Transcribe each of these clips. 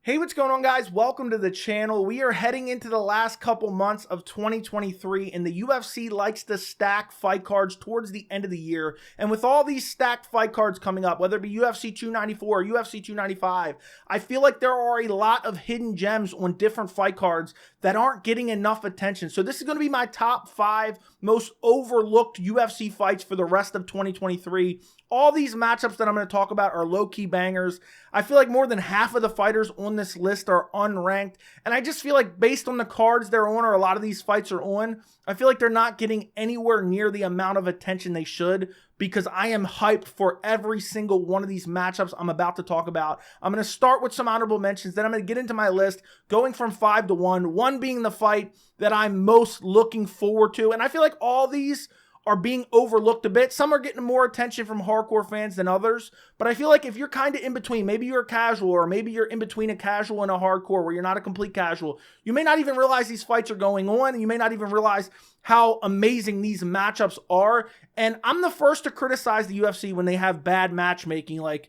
Hey, what's going on, guys? Welcome to the channel. We are heading into the last couple months of 2023, and the UFC likes to stack fight cards towards the end of the year. And with all these stacked fight cards coming up, whether it be UFC 294 or UFC 295, I feel like there are a lot of hidden gems on different fight cards that aren't getting enough attention. So this is going to be my top 5 most overlooked UFC fights for the rest of 2023. All these matchups that I'm going to talk about are low-key bangers. I feel like more than half of the fighters on this list are unranked, and I just feel like based on the cards they're on, or a lot of these fights are on, I feel like they're not getting anywhere near the amount of attention they should, because I am hyped for every single one of these matchups I'm about to talk about. I'm going to start with some honorable mentions, then I'm going to get into my list, going from 5 to 1, 1 being the fight that I'm most looking forward to, and I feel like all these are being overlooked a bit. Some are getting more attention from hardcore fans than others, but I feel like if you're kind of in between, maybe you're a casual, or maybe you're in between a casual and a hardcore where you're not a complete casual, you may not even realize these fights are going on, and you may not even realize how amazing these matchups are. And I'm the first to criticize the UFC when they have bad matchmaking, like,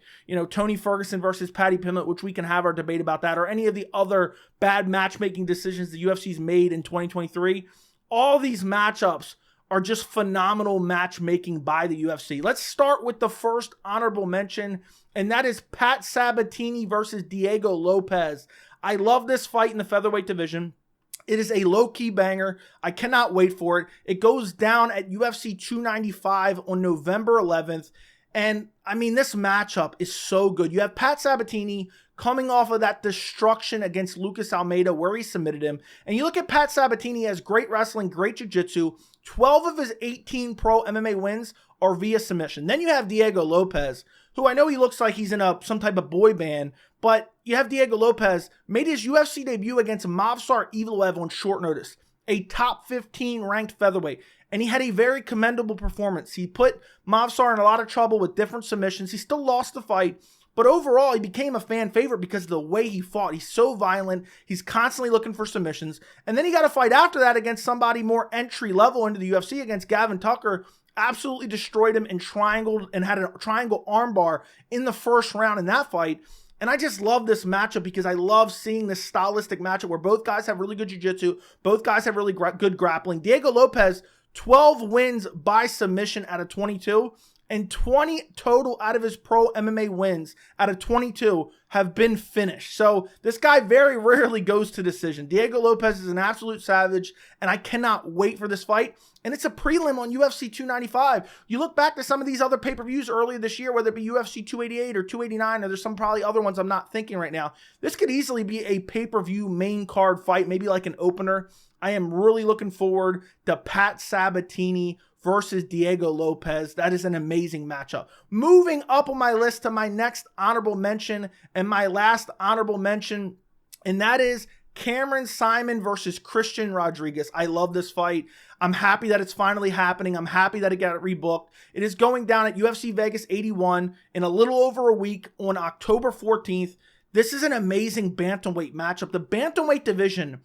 Tony Ferguson versus Paddy Pimblett, which we can have our debate about that, or any of the other bad matchmaking decisions the UFC's made in 2023. All these matchups are just phenomenal matchmaking by the UFC. Let's start with the first honorable mention, and that is Pat Sabatini versus Diego Lopes. I love this fight in the featherweight division. It is a low-key banger. I cannot wait for it. It goes down at UFC 295 on November 11th. And, I mean, this matchup is so good. You have Pat Sabatini coming off of that destruction against Lucas Almeida where he submitted him. And you look at Pat Sabatini, as great wrestling, great jiu-jitsu. 12 of his 18 pro MMA wins are via submission. Then you have Diego Lopes, who I know he looks like he's in some type of boy band, but you have Diego Lopes, made his UFC debut against Movsar Evloev on short notice, a top 15 ranked featherweight. And he had a very commendable performance. He put Movsar in a lot of trouble with different submissions. He still lost the fight, but overall, he became a fan favorite because of the way he fought. He's so violent. He's constantly looking for submissions. And then he got a fight after that against somebody more entry level into the UFC, against Gavin Tucker. Absolutely destroyed him and triangled, and had a triangle armbar in the first round in that fight. And I just love this matchup because I love seeing this stylistic matchup where both guys have really good jiu-jitsu. Both guys have really good grappling. Diego Lopes, 12 wins by submission out of 22. And 20 total out of his pro MMA wins out of 22 have been finished. So this guy very rarely goes to decision. Diego Lopes is an absolute savage, and I cannot wait for this fight. And it's a prelim on UFC 295. You look back to some of these other pay-per-views earlier this year, whether it be UFC 288 or 289, or there's some probably other ones I'm not thinking right now. This could easily be a pay-per-view main card fight, maybe like an opener. I am really looking forward to Pat Sabatini versus Diego Lopes. That is an amazing matchup. Moving up on my list to my next honorable mention and my last honorable mention, and that is Cameron Simon versus Christian Rodriguez. I love this fight. I'm happy that it's finally happening. I'm happy that it got rebooked. It is going down at UFC Vegas 81 in a little over a week on October 14th. This is an amazing bantamweight matchup. The bantamweight division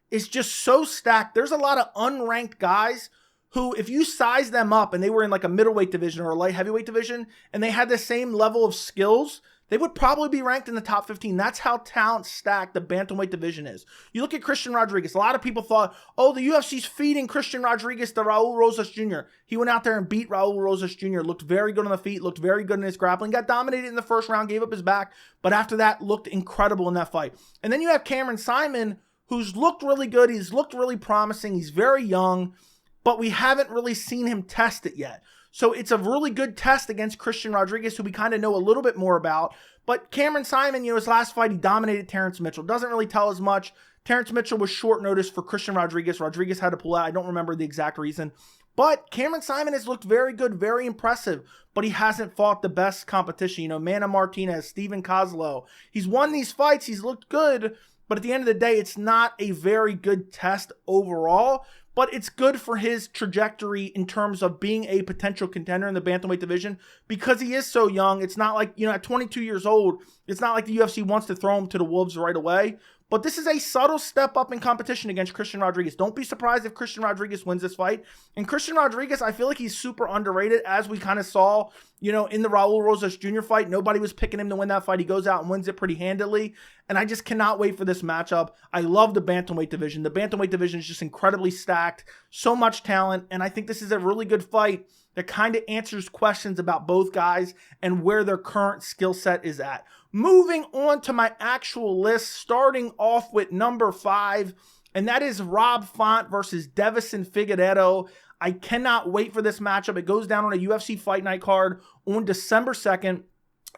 is just so stacked. There's a lot of unranked guys who, if you size them up and they were in like a middleweight division or a light heavyweight division, and they had the same level of skills, they would probably be ranked in the top 15. That's how talent stacked the bantamweight division is. You look at Christian Rodriguez. A lot of people thought, oh, the UFC's feeding Christian Rodriguez to Raul Rosas Jr. He went out there and beat Raul Rosas Jr., looked very good on the feet, looked very good in his grappling, got dominated in the first round, gave up his back, but after that looked incredible in that fight. And then you have Cameron Simon, who's looked really good. He's looked really promising. He's very young, but we haven't really seen him test it yet. So it's a really good test against Christian Rodriguez, who we kind of know a little bit more about. But Cameron Simon, his last fight, he dominated Terrence Mitchell. Doesn't really tell as much. Terrence Mitchell was short notice for Christian Rodriguez. Rodriguez had to pull out. I don't remember the exact reason. But Cameron Simon has looked very good, very impressive. But he hasn't fought the best competition. Manny Martinez, Steven Kozlow. He's won these fights. He's looked good. But at the end of the day, it's not a very good test overall. But it's good for his trajectory in terms of being a potential contender in the bantamweight division, because he is so young. It's not like, at 22 years old, it's not like the UFC wants to throw him to the wolves right away. but this is a subtle step up in competition against Christian Rodriguez. Don't be surprised if Christian Rodriguez wins this fight. And Christian Rodriguez, I feel like he's super underrated, as we kind of saw, in the Raul Rosas Jr. fight. Nobody was picking him to win that fight. He goes out and wins it pretty handily. And I just cannot wait for this matchup. I love the bantamweight division. The bantamweight division is just incredibly stacked. So much talent. And I think this is a really good fight that kind of answers questions about both guys and where their current skill set is at. Moving on to my actual list, starting off with number 5, and that is Rob Font versus Deiveson Figueiredo. I cannot wait for this matchup. It goes down on a UFC Fight Night card on December 2nd.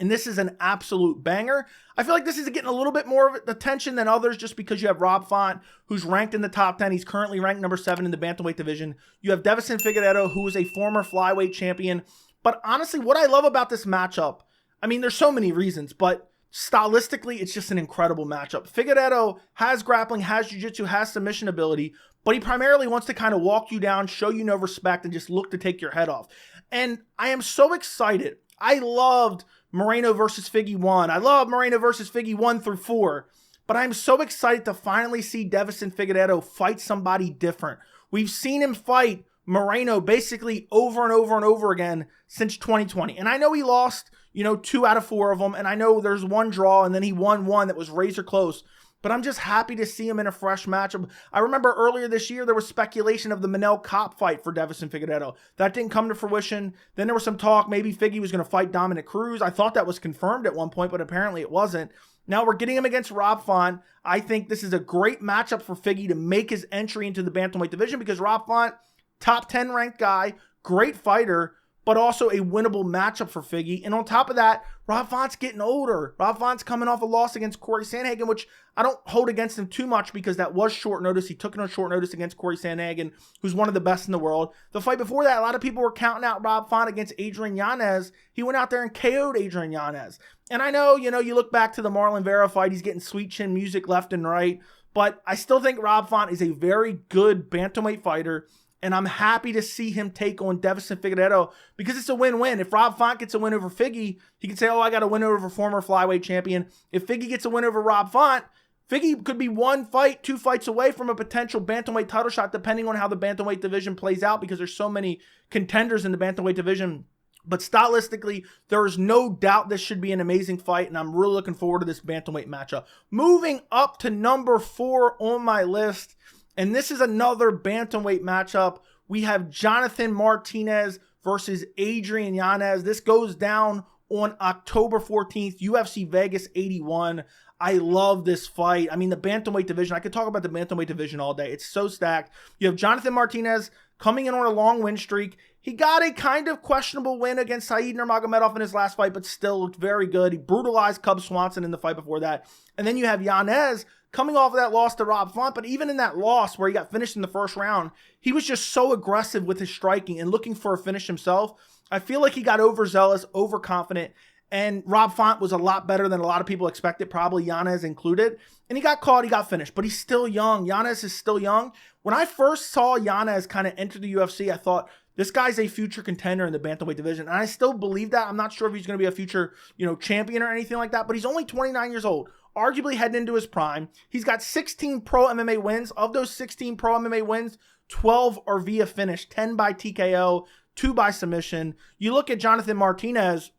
And this is an absolute banger. I feel like this is getting a little bit more of attention than others just because you have Rob Font, who's ranked in the top 10. He's currently ranked number 7 in the bantamweight division. You have Deiveson Figueiredo, who is a former flyweight champion. But honestly, what I love about this matchup, I mean, there's so many reasons, but stylistically, it's just an incredible matchup. Figueiredo has grappling, has jiu-jitsu, has submission ability, but he primarily wants to kind of walk you down, show you no respect, and just look to take your head off. And I am so excited. I loved Moreno versus Figgy 1. I love Moreno versus Figgy 1 through 4. But I'm so excited to finally see Deiveson Figueiredo fight somebody different. We've seen him fight Moreno basically over and over and over again since 2020. And I know he lost, 2 out of 4 of them. And I know there's one draw and then he won one that was razor close. But I'm just happy to see him in a fresh matchup. I remember earlier this year, there was speculation of the Manel Kape fight for Deiveson Figueiredo. That didn't come to fruition. Then there was some talk, maybe Figgy was going to fight Dominic Cruz. I thought that was confirmed at one point, but apparently it wasn't. Now we're getting him against Rob Font. I think this is a great matchup for Figgy to make his entry into the bantamweight division because Rob Font, top 10 ranked guy, great fighter, but also a winnable matchup for Figgy. And on top of that, Rob Font's getting older. Rob Font's coming off a loss against Corey Sandhagen, which I don't hold against him too much because that was short notice. He took it on short notice against Corey Sandhagen, who's one of the best in the world. The fight before that, a lot of people were counting out Rob Font against Adrian Yanez. He went out there and KO'd Adrian Yanez. And I know, you look back to the Marlon Vera fight, he's getting sweet chin music left and right. But I still think Rob Font is a very good bantamweight fighter. And I'm happy to see him take on Deiveson Figueiredo because it's a win-win. If Rob Font gets a win over Figgy, he can say, I got a win over former flyweight champion. If Figgy gets a win over Rob Font, Figgy could be 1 fight, 2 fights away from a potential bantamweight title shot, depending on how the bantamweight division plays out because there's so many contenders in the bantamweight division. But stylistically, there is no doubt this should be an amazing fight, and I'm really looking forward to this bantamweight matchup. Moving up to number 4 on my list, and this is another bantamweight matchup. We have Jonathan Martinez versus Adrian Yanez. This goes down on October 14th, UFC Vegas 81. I love this fight. I mean, the bantamweight division, I could talk about the bantamweight division all day. It's so stacked. You have Jonathan Martinez coming in on a long win streak. He got a kind of questionable win against Said Nurmagomedov in his last fight, but still looked very good. He brutalized Cub Swanson in the fight before that. And then you have Yanez coming off of that loss to Rob Font, but even in that loss where he got finished in the first round, he was just so aggressive with his striking and looking for a finish himself. I feel like he got overzealous, overconfident, and Rob Font was a lot better than a lot of people expected, probably Yanez included. And he got caught, he got finished, but he's still young. Yanez is still young. When I first saw Yanez kind of enter the UFC, I thought, this guy's a future contender in the bantamweight division, and I still believe that. I'm not sure if he's going to be a future, champion or anything like that, but he's only 29 years old. Arguably heading into his prime. He's got 16 pro MMA wins. Of those 16 pro MMA wins, 12 are via finish, 10 by TKO, 2 by submission. You look at Jonathan Martinez,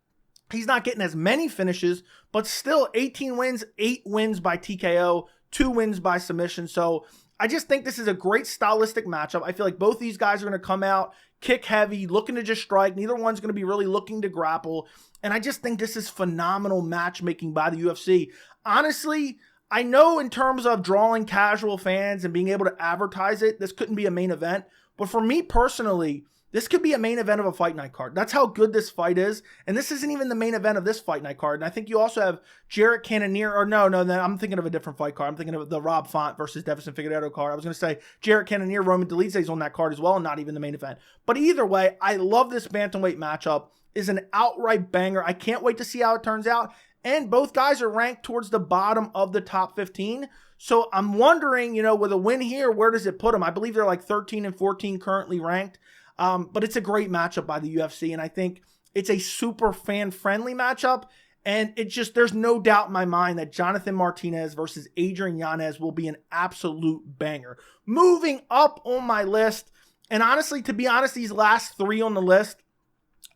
he's not getting as many finishes, but still 18 wins, 8 wins by TKO, 2 wins by submission. So I just think this is a great stylistic matchup. I feel like both these guys are going to come out, kick heavy, looking to just strike. Neither one's going to be really looking to grapple. And I just think this is phenomenal matchmaking by the UFC. Honestly, I know in terms of drawing casual fans and being able to advertise it, this couldn't be a main event. But for me personally, this could be a main event of a fight night card. That's how good this fight is. And this isn't even the main event of this fight night card. And I think you also have Jarrett Cannonier, or no, I'm thinking of a different fight card. I'm thinking of the Rob Font versus Deiveson Figueiredo card. I was going to say Jarrett Cannonier, Roman Dolidze is on that card as well, and not even the main event. But either way, I love this bantamweight matchup. It's an outright banger. I can't wait to see how it turns out. And both guys are ranked towards the bottom of the top 15. So I'm wondering, with a win here, where does it put them? I believe they're like 13 and 14 currently ranked. But it's a great matchup by the UFC, and I think it's a super fan-friendly matchup. And there's no doubt in my mind that Jonathan Martinez versus Adrian Yanez will be an absolute banger. Moving up on my list, and honestly, to be honest, these last three on the list,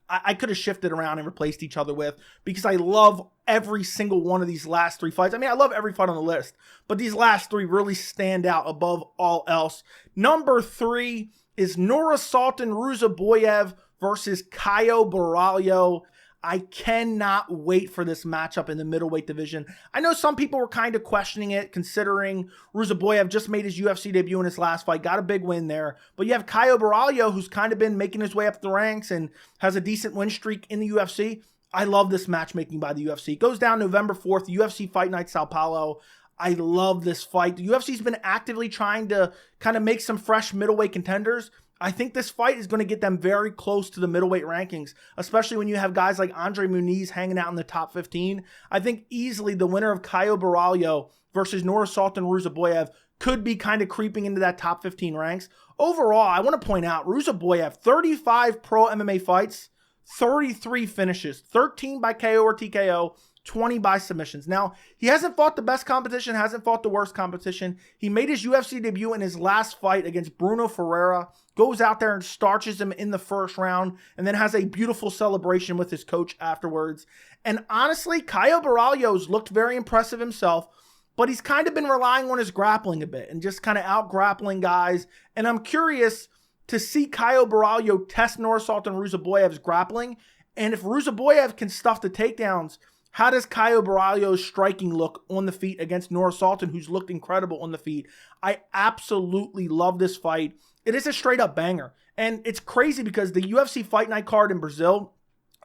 I could have shifted around and replaced each other with, because I love every single one of these last three fights. I mean, I love every fight on the list, but these last three really stand out above all else. Number 3 is Nursultan Rusaboyev versus Caio Borralho. I cannot wait for this matchup in the middleweight division. I know some people were kind of questioning it, considering Rusaboyev just made his UFC debut in his last fight, got a big win there. But you have Caio Borralho, who's kind of been making his way up the ranks and has a decent win streak in the UFC. I love this matchmaking by the UFC. It goes down November 4th, UFC Fight Night Sao Paulo. I love this fight. The UFC's been actively trying to kind of make some fresh middleweight contenders. I think this fight is going to get them very close to the middleweight rankings, especially when you have guys like Andre Muniz hanging out in the top 15. I think easily the winner of Caio Borralho versus Nursultan Rusaboyev could be kind of creeping into that top 15 ranks. Overall, I want to point out Rusaboyev, 35 pro MMA fights, 33 finishes, 13 by KO or TKO, 20 by submissions. Now, he hasn't fought the best competition, hasn't fought the worst competition. He made his UFC debut in his last fight against Bruno Ferreira, goes out there and starches him in the first round, and then has a beautiful celebration with his coach afterwards. And honestly, Caio Borralho's looked very impressive himself, but he's kind of been relying on his grappling a bit and just kind of out-grappling guys. And I'm curious to see Caio Borralho test Nursultan Rusaboyev's grappling, and if Rusaboyev can stuff the takedowns, how does Caio Borralho's striking look on the feet against Nursultan, who's looked incredible on the feet? I absolutely love this fight. It is a straight-up banger. And it's crazy because the UFC Fight Night card in Brazil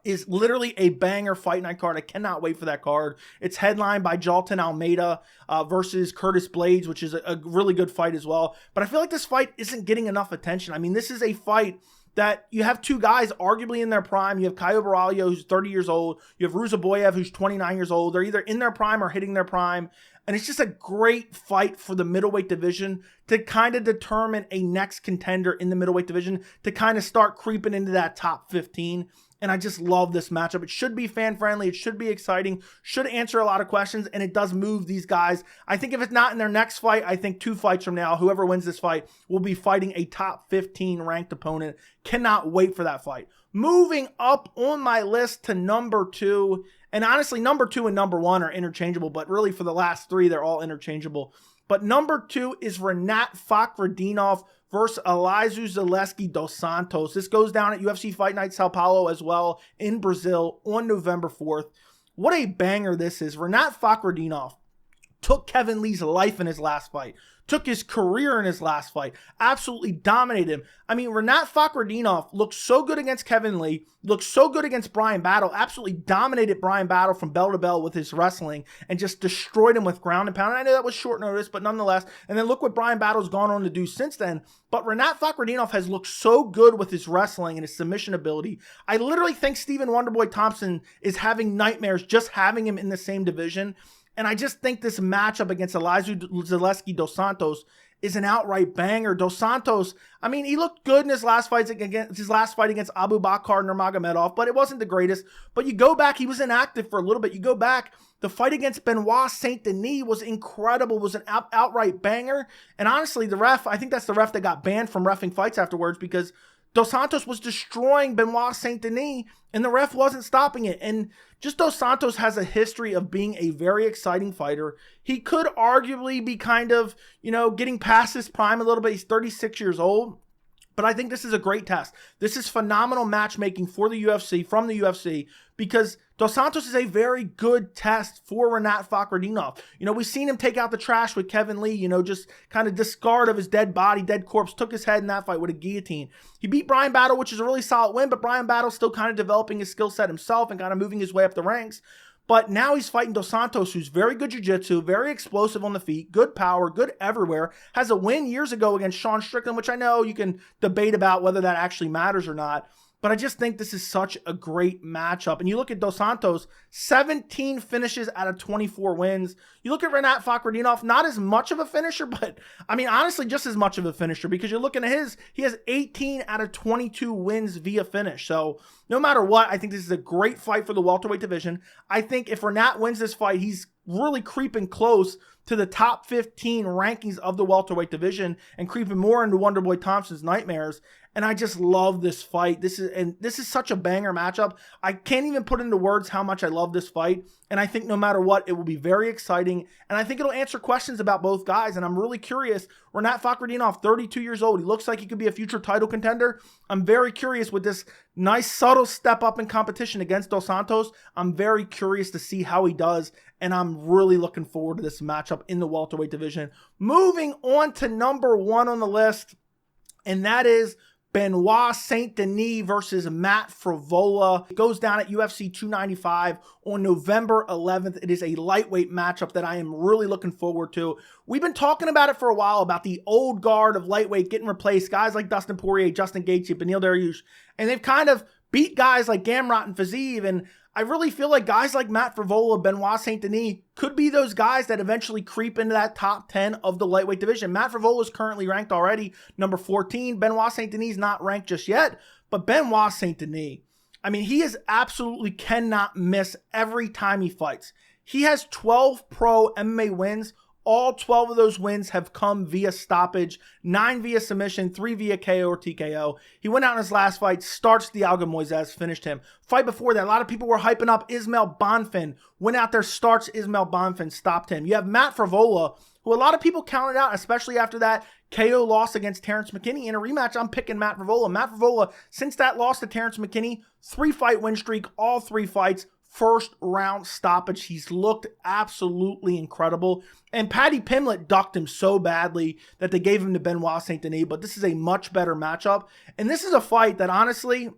is literally a banger fight night card. I cannot wait for that card. It's headlined by Jalton Almeida versus Curtis Blades, which is a really good fight as well. But I feel like this fight isn't getting enough attention. I mean, this is a fight that you have two guys arguably in their prime. You have Caio Borralho, who's 30 years old. You have Rusaboyev, who's 29 years old. They're either in their prime or hitting their prime. And it's just a great fight for the middleweight division to kind of determine a next contender in the middleweight division to kind of start creeping into that top 15. And I just love this matchup. It should be fan-friendly. It should be exciting. Should answer a lot of questions. And it does move these guys. I think if it's not in their next fight, I think 2 fights from now, whoever wins this fight will be fighting a top 15 ranked opponent. Cannot wait for that fight. Moving up on my list to number 2. And honestly, number 2 and number 1 are interchangeable. But really for the last 3, they're all interchangeable. But number 2 is Rinat Fakhretdinov versus Elizeu Zaleski dos Santos. This goes down at UFC Fight Night Sao Paulo as well in Brazil on November 4th. What a banger this is. Rinat Fakhretdinov took Kevin Lee's life in his last fight. Took his career in his last fight. Absolutely dominated him. I mean, Rinat Fakhretdinov looked so good against Kevin Lee. Looked so good against Bryan Battle. Absolutely dominated Bryan Battle from bell to bell with his wrestling. And just destroyed him with ground and pound. And I know that was short notice, but nonetheless. And then look what Bryan Battle's gone on to do since then. But Rinat Fakhretdinov has looked so good with his wrestling and his submission ability. I literally think Stephen Wonderboy Thompson is having nightmares just having him in the same division. And I just think this matchup against Elizeu Zaleski dos Santos is an outright banger. Dos Santos, I mean, he looked good in his last fight against Abu Bakar Nurmagomedov, but it wasn't the greatest. But you go back, he was inactive for a little bit. You go back, the fight against Benoit Saint Denis was incredible, was an outright banger. And honestly, the ref, I think that's the ref that got banned from reffing fights afterwards, because Dos Santos was destroying Benoit Saint Denis, and the ref wasn't stopping it. And just Dos Santos has a history of being a very exciting fighter. He could arguably be kind of, getting past his prime a little bit. He's 36 years old. But I think this is a great test. This is phenomenal matchmaking for the UFC, from the UFC, because Dos Santos is a very good test for Rinat Fakhretdinov. We've seen him take out the trash with Kevin Lee, just kind of discard of his dead body, dead corpse, took his head in that fight with a guillotine. He beat Bryan Battle, which is a really solid win, but Bryan Battle's still kind of developing his skill set himself and kind of moving his way up the ranks. But now he's fighting Dos Santos, who's very good jiu-jitsu, very explosive on the feet, good power, good everywhere. Has a win years ago against Sean Strickland, which I know you can debate about whether that actually matters or not. but I just think this is such a great matchup. And you look at Dos Santos, 17 finishes out of 24 wins. You look at Rinat Fakhretdinov, not as much of a finisher, but I mean, honestly, just as much of a finisher, because you're looking at he has 18 out of 22 wins via finish. So no matter what, I think this is a great fight for the welterweight division. I think if Rinat wins this fight, he's really creeping close to the top 15 rankings of the welterweight division and creeping more into Wonderboy Thompson's nightmares. And I just love this fight. This is such a banger matchup. I can't even put into words how much I love this fight. And I think no matter what, it will be very exciting. And I think it'll answer questions about both guys. And I'm really curious. Rinat Fakhretdinov, 32 years old. He looks like he could be a future title contender. I'm very curious with this nice subtle step up in competition against Dos Santos. I'm very curious to see how he does. And I'm really looking forward to this matchup in the welterweight division. Moving on to number 1 on the list. And that is Benoit Saint Denis versus Matt Frevola. It goes down at UFC 295 on November 11th. It is a lightweight matchup that I am really looking forward to. We've been talking about it for a while, about the old guard of lightweight getting replaced. Guys like Dustin Poirier, Justin Gaethje, Beneil Dariush, and they've kind of beat guys like Gamrot and Fiziev, and I really feel like guys like Matt Frevola, Benoit Saint Denis could be those guys that eventually creep into that top 10 of the lightweight division. Matt Frevola is currently ranked already number 14. Benoit Saint Denis not ranked just yet, but Benoit Saint Denis, I mean, he is absolutely cannot miss every time he fights. He has 12 pro MMA wins. All 12 of those wins have come via stoppage, 9 via submission, 3 via KO or TKO. He went out in his last fight, starts Thiago Moises, finished him. Fight before that, a lot of people were hyping up Ismael Bonfim. Went out there, starts Ismael Bonfim, stopped him. You have Matt Frevola, who a lot of people counted out, especially after that KO loss against Terrence McKinney. In a rematch, I'm picking Matt Frevola. Matt Frevola, since that loss to Terrence McKinney, 3-fight win streak, all 3 fights. First round stoppage. He's looked absolutely incredible. And Paddy Pimblett ducked him so badly that they gave him to Benoit Saint Denis. But this is a much better matchup. And this is a fight that honestly,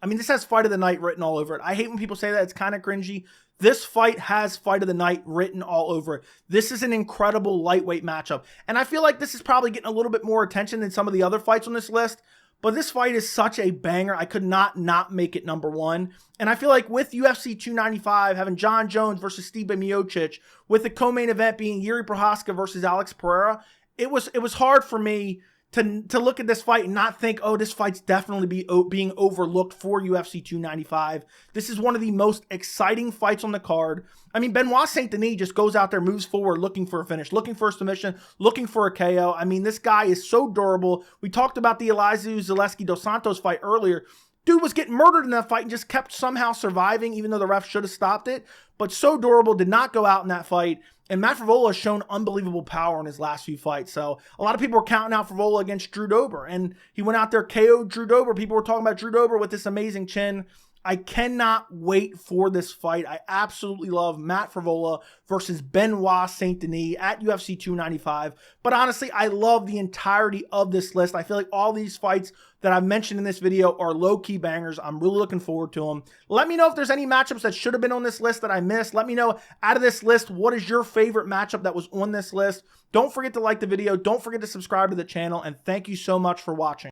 I mean, this has fight of the night written all over it. I hate when people say that. It's kind of cringy. This fight has fight of the night written all over it. This is an incredible lightweight matchup. And I feel like this is probably getting a little bit more attention than some of the other fights on this list. But this fight is such a banger. I could not make it number 1. And I feel like with UFC 295, having John Jones versus Stipe Miocic, with the co-main event being Yuri Prochazka versus Alex Pereira, it was hard for me to look at this fight and not think, oh, this fight's definitely being overlooked for UFC 295. This is one of the most exciting fights on the card. I mean, Benoit Saint Denis just goes out there, moves forward, looking for a finish, looking for a submission, looking for a KO. I mean, this guy is so durable. We talked about the Elizeu Zaleski Dos Santos fight earlier. Dude was getting murdered in that fight and just kept somehow surviving, even though the ref should have stopped it. But so durable, did not go out in that fight. And Matt Frevola has shown unbelievable power in his last few fights. So a lot of people were counting out Frevola against Drew Dober. And he went out there, KO'd Drew Dober. People were talking about Drew Dober with this amazing chin. I cannot wait for this fight. I absolutely love Matt Frevola versus Benoit Saint Denis at UFC 295. But honestly, I love the entirety of this list. I feel like all these fights that I've mentioned in this video are low-key bangers. I'm really looking forward to them. Let me know if there's any matchups that should have been on this list that I missed. Let me know out of this list, what is your favorite matchup that was on this list? Don't forget to like the video. Don't forget to subscribe to the channel. And thank you so much for watching.